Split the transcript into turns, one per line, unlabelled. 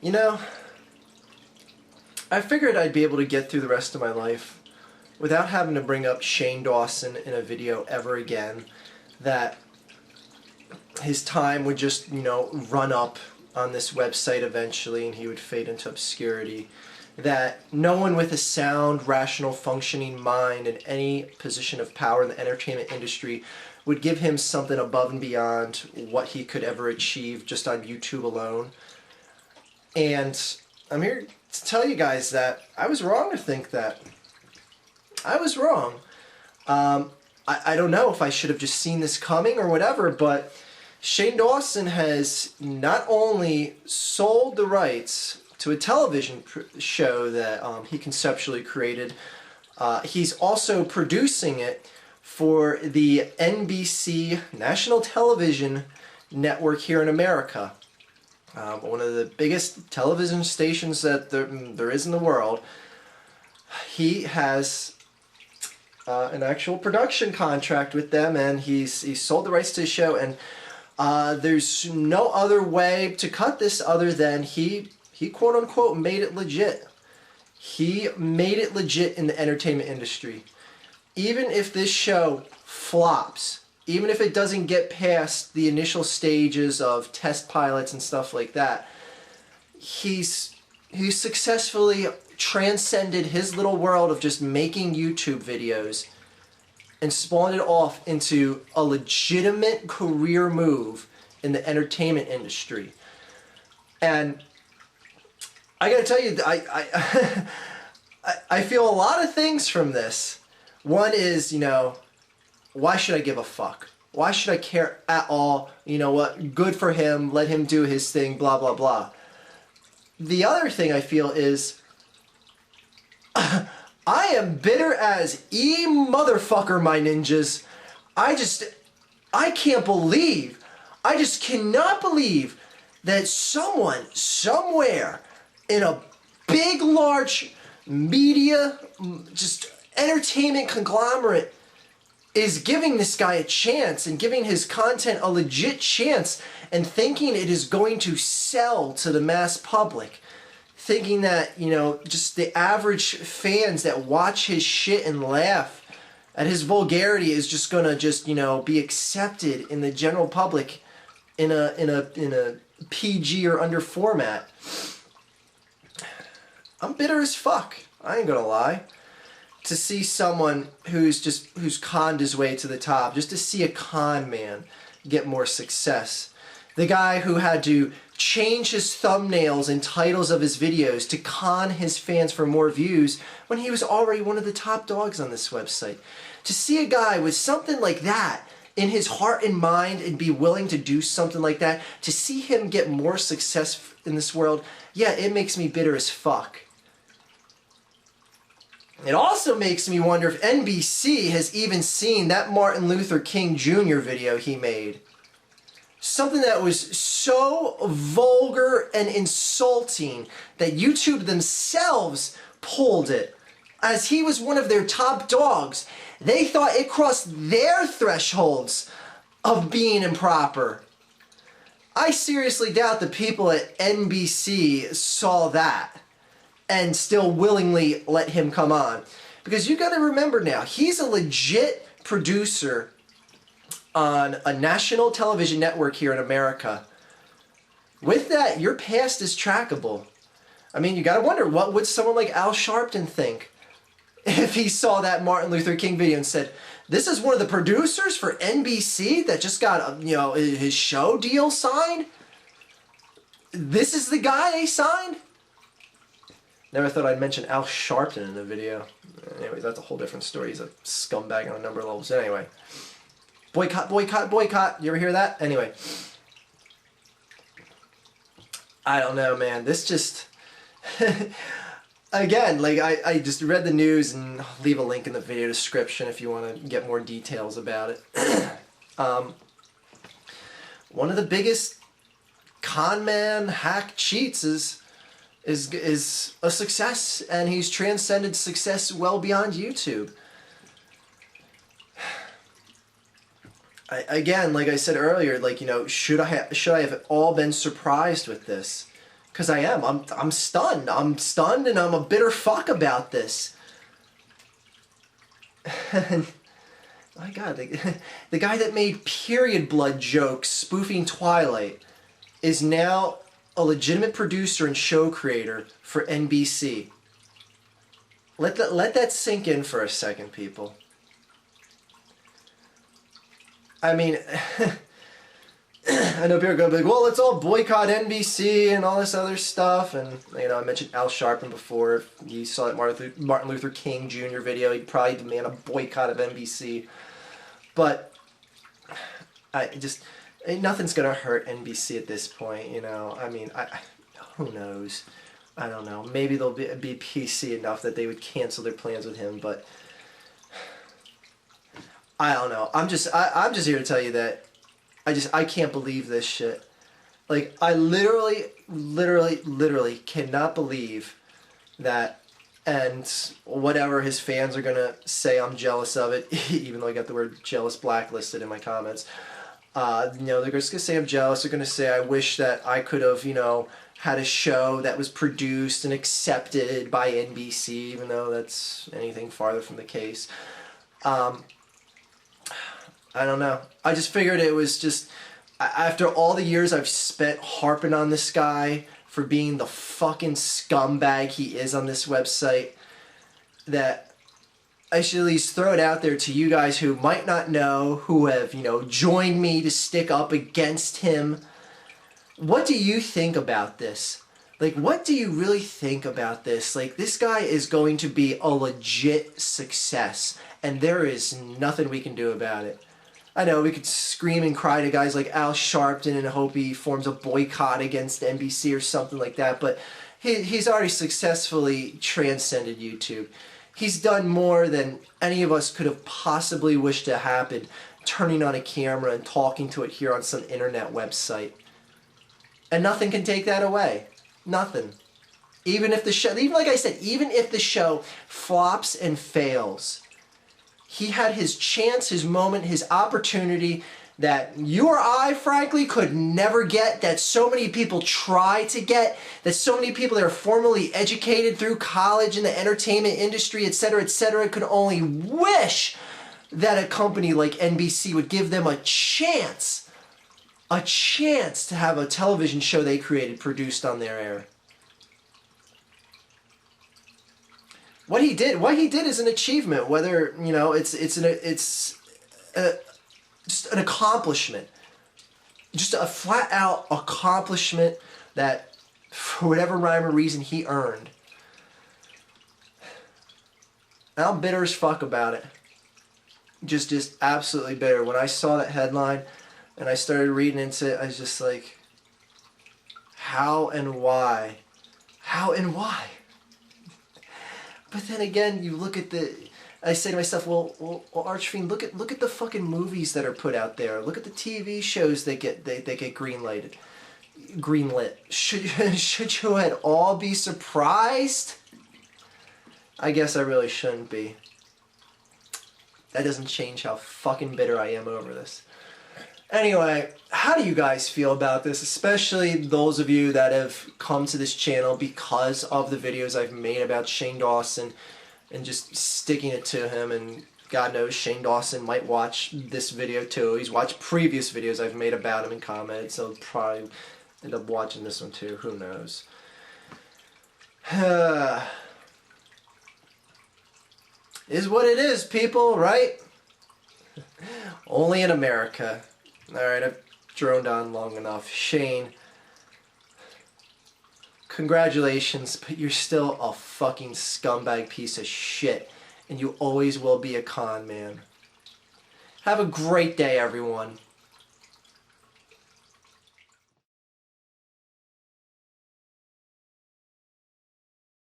You know, I figured I'd be able to get through the rest of my life without having to bring up Shane Dawson in a video ever again, that his time would just, you know, run up on this website eventually and he would fade into obscurity, that no one with a sound, rational, functioning mind in any position of power in the entertainment industry would give him something above and beyond what he could ever achieve just on YouTube alone. And I'm here to tell you guys that I was wrong to think that. I was wrong. I don't know if I should have just seen this coming or whatever, but Shane Dawson has not only sold the rights to a television show that he conceptually created, he's also producing it for the NBC National Television Network here in America. One of the biggest television stations that there is in the world. He has an actual production contract with them, and he's sold the rights to the show, and there's no other way to cut this other than he quote-unquote made it legit. He made it legit in the entertainment industry. Even if this show flops, even if it doesn't get past the initial stages of test pilots and stuff like that, he's successfully transcended his little world of just making YouTube videos and spawned it off into a legitimate career move in the entertainment industry. And I gotta tell you, I feel a lot of things from this. One is, you know, why should I give a fuck? Why should I care at all? You know what? Good for him. Let him do his thing, blah, blah, blah. The other thing I feel is I am bitter as motherfucker, my ninjas. I can't believe, I just cannot believe that someone, somewhere, in a big, large media, just entertainment conglomerate is giving this guy a chance and giving his content a legit chance and thinking it is going to sell to the mass public. Thinking that, you know, just the average fans that watch his shit and laugh at his vulgarity is just gonna just, you know, be accepted in the general public in a PG or under format. I'm bitter as fuck. I ain't gonna lie. To see someone who's conned his way to the top, just to see a con man get more success. The guy who had to change his thumbnails and titles of his videos to con his fans for more views when he was already one of the top dogs on this website. To see a guy with something like that in his heart and mind and be willing to do something like that, to see him get more success in this world, yeah, it makes me bitter as fuck. It also makes me wonder if NBC has even seen that Martin Luther King Jr. video he made. Something that was so vulgar and insulting that YouTube themselves pulled it. As he was one of their top dogs, they thought it crossed their thresholds of being improper. I seriously doubt the people at NBC saw that and still willingly let him come on. Because you gotta remember now, he's a legit producer on a national television network here in America. With that, your past is trackable. I mean, you gotta wonder, what would someone like Al Sharpton think if he saw that Martin Luther King video and said, this is one of the producers for NBC that just got, you know, his show deal signed? This is the guy they signed? Never thought I'd mention Al Sharpton in the video. Anyways, that's a whole different story. He's a scumbag on a number of levels. Anyway. Boycott, boycott, boycott. You ever hear that? Anyway. I don't know, man. This just... Again, like, I just read the news, and I'll leave a link in the video description if you want to get more details about it. One of the biggest con man hack cheats is a success, and he's transcended success well beyond YouTube. Again, like I said earlier, like, you know, should I have all been surprised with this? Because I am. I'm stunned. I'm stunned and I'm a bitter fuck about this. And, my God, the guy that made period blood jokes spoofing Twilight is now a legitimate producer and show creator for NBC. Let that sink in for a second, people. I mean, I know people are going to be like, well, let's all boycott NBC and all this other stuff. And, you know, I mentioned Al Sharpton before. If you saw that Martin Luther King Jr. video, he'd probably demand a boycott of NBC. But nothing's going to hurt NBC at this point, you know. I mean, who knows? I don't know. Maybe they'll be PC enough that they would cancel their plans with him, but I don't know. I'm just here to tell you that I can't believe this shit. Like, I literally cannot believe that, and whatever his fans are gonna say, I'm jealous of it, even though I got the word jealous blacklisted in my comments. You know, they're just gonna say I'm jealous. They're gonna say I wish that I could have, you know, had a show that was produced and accepted by NBC, even though that's anything farther from the case. I don't know. I just figured it was just, after all the years I've spent harping on this guy for being the fucking scumbag he is on this website, that I should at least throw it out there to you guys who might not know, who have, you know, joined me to stick up against him. What do you think about this? Like, what do you really think about this? Like, this guy is going to be a legit success, and there is nothing we can do about it. I know we could scream and cry to guys like Al Sharpton and hope he forms a boycott against NBC or something like that, but he's already successfully transcended YouTube. He's done more than any of us could have possibly wished to happen, turning on a camera and talking to it here on some internet website. And nothing can take that away. Nothing. Even if the show, even like I said, even if the show flops and fails, he had his chance, his moment, his opportunity that you or I, frankly, could never get, that so many people try to get, that so many people that are formally educated through college in the entertainment industry, etc., could only wish that a company like NBC would give them a chance to have a television show they created produced on their air. What he did is an achievement. Whether, you know, it's just an accomplishment, just a flat out accomplishment that, for whatever rhyme or reason, he earned. And I'm bitter as fuck about it. Just absolutely bitter. When I saw that headline and I started reading into it, I was just like, how and why? How and why? But then again, you look at I say to myself, well, Archfiend, look at the fucking movies that are put out there. Look at the TV shows that get greenlit. Should you at all be surprised? I guess I really shouldn't be. That doesn't change how fucking bitter I am over this. Anyway, how do you guys feel about this? Especially those of you that have come to this channel because of the videos I've made about Shane Dawson and just sticking it to him. And God knows Shane Dawson might watch this video too. He's watched previous videos I've made about him and commented, so he'll probably end up watching this one too. Who knows? Is what it is, people, right? Only in America. Alright, I've droned on long enough. Shane, congratulations, but you're still a fucking scumbag piece of shit. And you always will be a con man. Have a great day, everyone.